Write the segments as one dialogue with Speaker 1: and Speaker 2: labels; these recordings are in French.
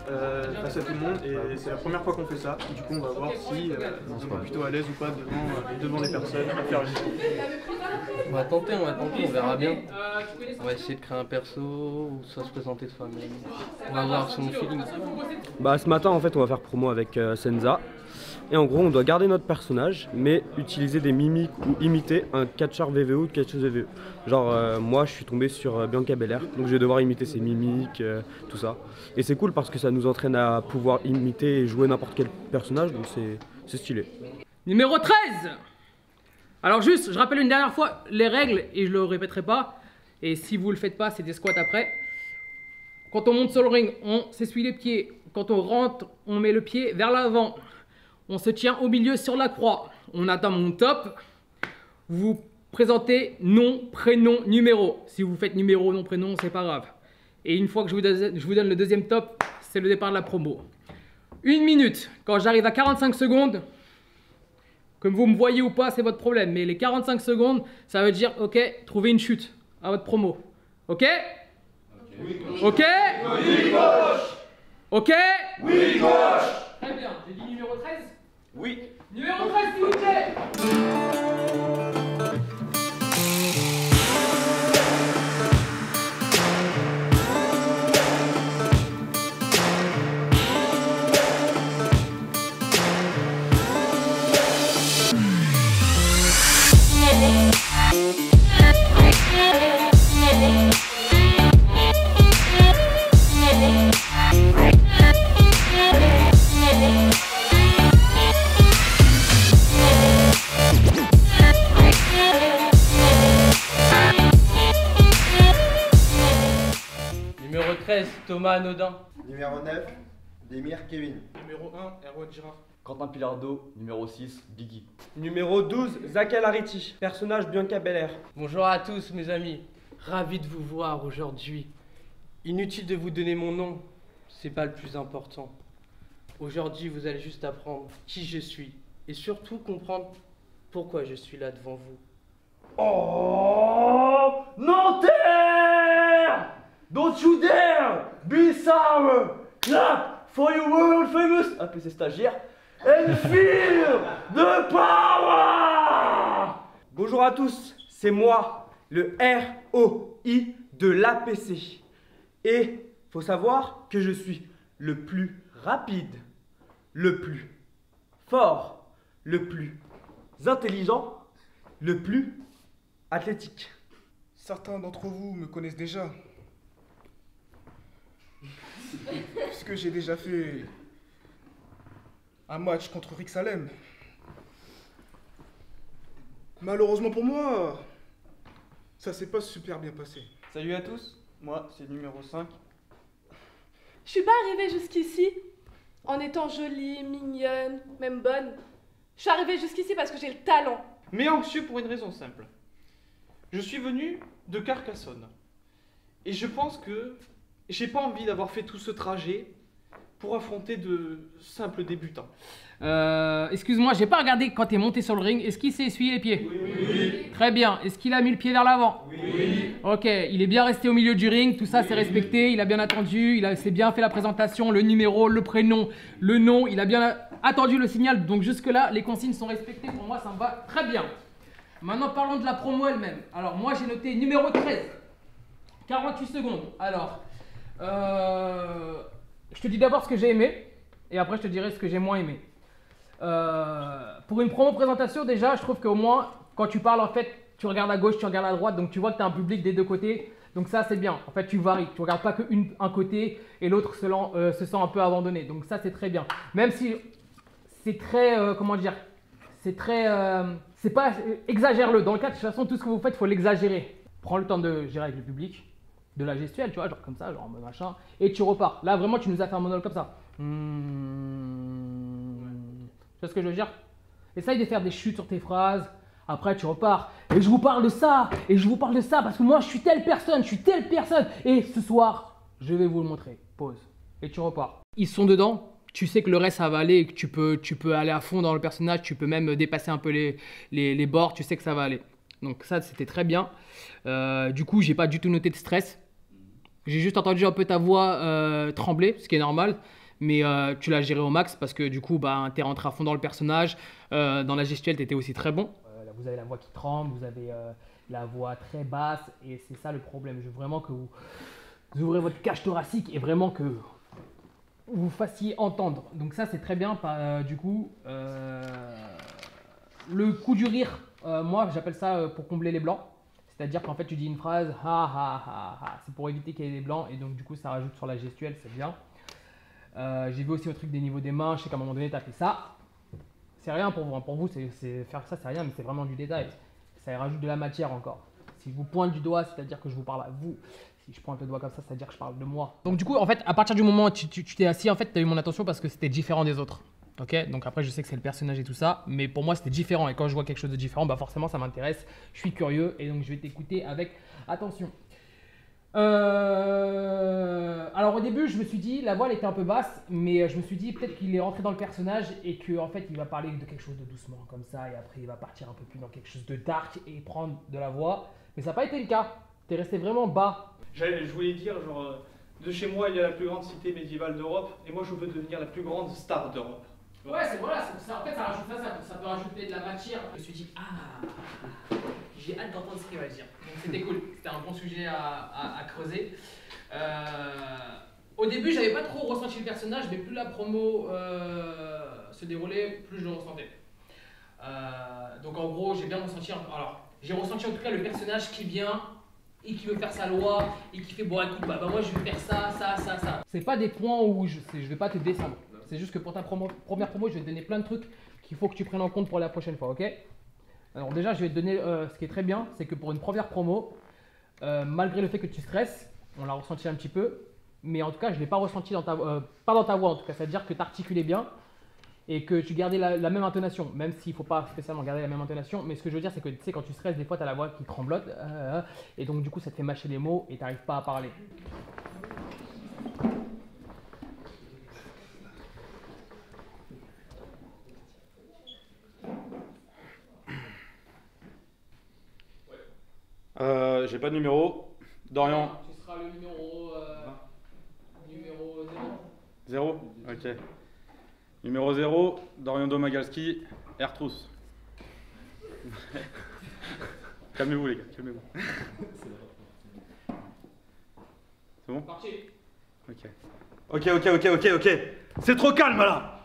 Speaker 1: face à tout le monde et c'est la première fois qu'on fait ça. Du coup on va voir si on est plutôt à l'aise ou pas devant les personnes à faire le jeu.
Speaker 2: On va tenter, on verra bien. On va essayer de créer un perso ou soit se présenter de soi-même. On va voir son feeling.
Speaker 3: Bah ce matin en fait on va faire promo avec Senza. Et en gros on doit garder notre personnage mais utiliser des mimiques ou imiter un catcheur VVE ou catcheuse VVE. Genre moi je suis tombé sur Bianca Belair, donc je vais devoir imiter ses mimiques, tout ça. Et c'est cool parce que ça nous entraîne à pouvoir imiter et jouer n'importe quel personnage, donc c'est stylé.
Speaker 4: Numéro 13. Alors juste, je rappelle une dernière fois les règles et je le répéterai pas. Et si vous le faites pas, c'est des squats après. Quand on monte sur le ring, on s'essuie les pieds. Quand on rentre, on met le pied vers l'avant. On se tient au milieu sur la croix. On atteint mon top. Vous présentez nom, prénom, numéro. Si vous faites numéro, nom, prénom, c'est pas grave. Et une fois que je vous donne le deuxième top, c'est le départ de la promo. 1 minute. Quand j'arrive à 45 secondes, comme vous me voyez ou pas, c'est votre problème. Mais les 45 secondes, ça veut dire, ok, trouvez une chute à votre promo. Ok? Oui, gauche. Ok? Oui, gauche. Ok? Oui, gauche. Très bien. J'ai dit numéro 13? Oui. Numéro 13, s'il vous plaît.
Speaker 2: Numéro 13, Thomas Anodin.
Speaker 5: Numéro 9, Demir Kevin.
Speaker 1: Numéro 1, Erwan Girard.
Speaker 6: Quentin Pilardo, numéro 6, Biggie.
Speaker 3: Numéro 12, Zach Alariti, personnage Bianca Belair.
Speaker 2: Bonjour à tous mes amis, ravi de vous voir aujourd'hui. Inutile de vous donner mon nom, c'est pas le plus important. Aujourd'hui vous allez juste apprendre qui je suis et surtout comprendre pourquoi je suis là devant vous.
Speaker 6: Oh Nanterre! Don't you dare be sour! Clap for your world famous APC stagiaire and feel the power!
Speaker 3: Bonjour à tous, c'est moi, le ROI de l'APC. Et faut savoir que je suis le plus rapide, le plus fort, le plus intelligent, le plus athlétique.
Speaker 1: Certains d'entre vous me connaissent déjà. Puisque j'ai déjà fait un match contre Rick Salem. Malheureusement pour moi, ça s'est pas super bien passé.
Speaker 7: Salut à tous, moi c'est le numéro 5.
Speaker 8: Je suis pas arrivée jusqu'ici en étant jolie, mignonne, même bonne. Je suis arrivée jusqu'ici parce que j'ai le talent.
Speaker 7: Mais anxieux pour une raison simple. Je suis venu de Carcassonne. Et je pense que j'ai pas envie d'avoir fait tout ce trajet pour affronter de simples débutants.
Speaker 4: Excuse-moi, j'ai pas regardé quand t'es monté sur le ring. Est-ce qu'il s'est essuyé les pieds?
Speaker 7: Oui.
Speaker 4: Très bien. Est-ce qu'il a mis le pied vers l'avant?
Speaker 7: Oui.
Speaker 4: Ok, il est bien resté au milieu du ring, tout ça c'est respecté, il a bien attendu, s'est bien fait la présentation, le numéro, le prénom, le nom, il a bien attendu le signal, donc jusque là les consignes sont respectées, pour moi ça me va très bien. Maintenant parlons de la promo elle-même. Alors moi j'ai noté numéro 13, 48 secondes. Alors, je te dis d'abord ce que j'ai aimé, et après je te dirai ce que j'ai moins aimé. Pour une promo présentation déjà, je trouve qu'au moins quand tu parles en fait, tu regardes à gauche, tu regardes à droite, donc tu vois que tu as un public des deux côtés. Donc ça c'est bien, en fait tu varies, tu regardes pas qu'un côté et l'autre se sent un peu abandonné. Donc ça c'est très bien. Même si c'est très, comment dire, c'est très, c'est pas, exagère-le. Dans le cas de toute façon tout ce que vous faites, il faut l'exagérer. Prends le temps de gérer avec le public, de la gestuelle, tu vois, genre comme ça, genre machin, et tu repars. Là vraiment tu nous as fait un monologue comme ça. Tu vois ce que je veux dire? Essaye de faire des chutes sur tes phrases. Après, tu repars. Et je vous parle de ça. Et je vous parle de ça parce que moi, je suis telle personne. Je suis telle personne. Et ce soir, je vais vous le montrer. Pause. Et tu repars. Ils sont dedans. Tu sais que le reste, ça va aller. Et que tu peux aller à fond dans le personnage. Tu peux même dépasser un peu les bords. Tu sais que ça va aller. Donc ça, c'était très bien. Du coup, j'ai pas du tout noté de stress. J'ai juste entendu un peu ta voix trembler, ce qui est normal. Mais tu l'as géré au max parce que du coup, bah, tu es rentré à fond dans le personnage. Dans la gestuelle, tu étais aussi très bon. Vous avez la voix qui tremble, vous avez la voix très basse. Et c'est ça le problème. Je veux vraiment que vous ouvrez votre cage thoracique et vraiment que vous fassiez entendre. Donc ça, c'est très bien. Du coup, le coup du rire, moi, j'appelle ça pour combler les blancs. C'est-à-dire qu'en fait, tu dis une phrase, ha ha ha ha. C'est pour éviter qu'il y ait des blancs. Et donc, du coup, ça rajoute sur la gestuelle, c'est bien. J'ai vu aussi au truc des niveaux des mains, je sais qu'à un moment donné tu as fait ça. C'est rien pour vous, hein. Pour vous faire ça c'est rien, mais c'est vraiment du détail. Ça rajoute de la matière encore. Si je vous pointe du doigt, c'est-à-dire que je vous parle à vous. Si je pointe le doigt comme ça, c'est-à-dire que je parle de moi. Donc du coup, en fait, à partir du moment où tu t'es assis, en fait, tu as eu mon attention parce que c'était différent des autres. Ok, donc après je sais que c'est le personnage et tout ça, mais pour moi c'était différent. Et quand je vois quelque chose de différent, bah forcément ça m'intéresse. Je suis curieux et donc je vais t'écouter avec attention. Alors au début je me suis dit la voix elle était un peu basse, mais je me suis dit peut-être qu'il est rentré dans le personnage et qu'en fait il va parler de quelque chose de doucement comme ça et après il va partir un peu plus dans quelque chose de dark et prendre de la voix, mais ça n'a pas été le cas. T'es resté vraiment bas.
Speaker 7: Je voulais dire genre de chez moi il y a la plus grande cité médiévale d'Europe et moi je veux devenir la plus grande star d'Europe.
Speaker 4: Ouais, c'est voilà, ça, en fait ça rajoute ça peut rajouter de la matière. Je me suis dit j'ai hâte d'entendre ce qu'il va dire. Donc c'était cool, c'était un bon sujet à creuser. Au début, j'avais pas trop ressenti le personnage, mais plus la promo se déroulait, plus je le ressentais. Donc en gros, j'ai bien ressenti. Alors, j'ai ressenti en tout cas le personnage qui vient et qui veut faire sa loi et qui fait bon écoute, bah moi je vais faire ça. C'est pas des points où je vais pas te descendre. C'est juste que pour ta première promo, je vais te donner plein de trucs qu'il faut que tu prennes en compte pour la prochaine fois, ok? Alors déjà, je vais te donner ce qui est très bien, c'est que pour une première promo, malgré le fait que tu stresses, on l'a ressenti un petit peu, mais en tout cas, je ne l'ai pas ressenti pas dans ta voix en tout cas, c'est-à-dire que tu articulais bien et que tu gardais la même intonation, même s'il ne faut pas spécialement garder la même intonation, mais ce que je veux dire, c'est que tu sais, quand tu stresses, des fois, tu as la voix qui tremblote, et donc du coup, ça te fait mâcher les mots et tu n'arrives pas à parler.
Speaker 9: J'ai pas de numéro. Dorian.
Speaker 4: Tu seras le numéro 0.
Speaker 9: 0 ok. Numéro 0, Dorian Domagalski, Airtrousse. Calmez-vous les gars, calmez-vous. C'est bon?
Speaker 4: Parti.
Speaker 6: Ok. C'est trop calme là.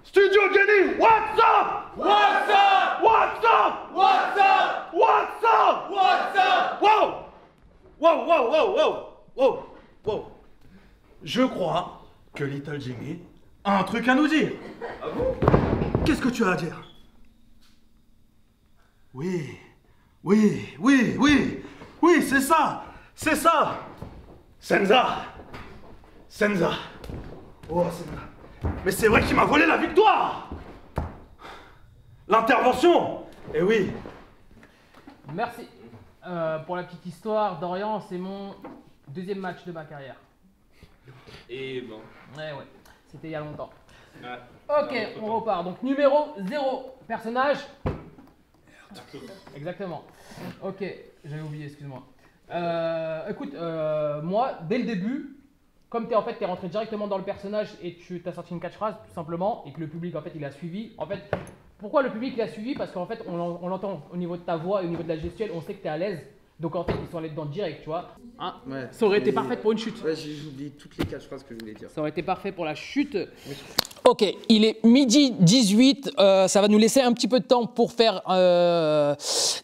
Speaker 6: Studio Kenny, what's up? What's up? What's up? What's up? What's up? What's up? Wow. Je crois que Little Jimmy a un truc à nous dire.
Speaker 5: Ah bon?
Speaker 6: Qu'est-ce que tu as à dire? Oui, c'est ça. Senza. Oh, Senza. Mais c'est vrai qu'il m'a volé la victoire. L'intervention. Eh oui.
Speaker 4: Merci. Pour la petite histoire, Dorian, c'est mon deuxième match de ma carrière.
Speaker 3: Et bon.
Speaker 4: Ouais, c'était il y a longtemps.
Speaker 3: Ouais.
Speaker 4: Ok, on repart. Donc numéro 0, personnage. Exactement. Ok, j'avais oublié, excuse-moi. Écoute, moi, dès le début, comme t'es rentré directement dans le personnage et tu t'as sorti une catchphrase tout simplement, et que le public en fait il a suivi. En fait, pourquoi le public l'a suivi? Parce qu'en fait on l'entend au niveau de ta voix et au niveau de la gestuelle, on sait que t'es à l'aise. Donc en fait ils sont allés dedans direct, tu vois.
Speaker 2: Ah,
Speaker 10: Ouais.
Speaker 4: Ça aurait été parfait pour une chute.
Speaker 10: Ouais, j'oublie toutes les 4 phrases que je voulais dire.
Speaker 4: Ça aurait été parfait pour la chute.
Speaker 10: Oui.
Speaker 4: Ok, il est midi 18, ça va nous laisser un petit peu de temps pour faire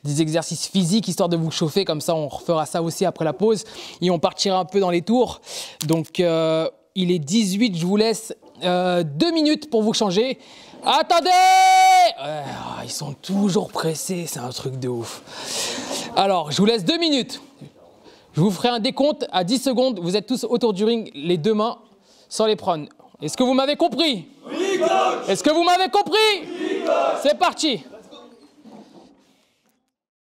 Speaker 4: des exercices physiques, histoire de vous chauffer, comme ça on refera ça aussi après la pause, et on partira un peu dans les tours. Donc il est 18, je vous laisse 2 minutes pour vous changer. Attendez! Ils sont toujours pressés, c'est un truc de ouf. Alors, je vous laisse 2 minutes. Je vous ferai un décompte à 10 secondes, vous êtes tous autour du ring, les 2 mains sans les prendre. Est-ce que vous m'avez compris? Oui, coach! Est-ce que vous m'avez compris? Oui, coach! C'est parti!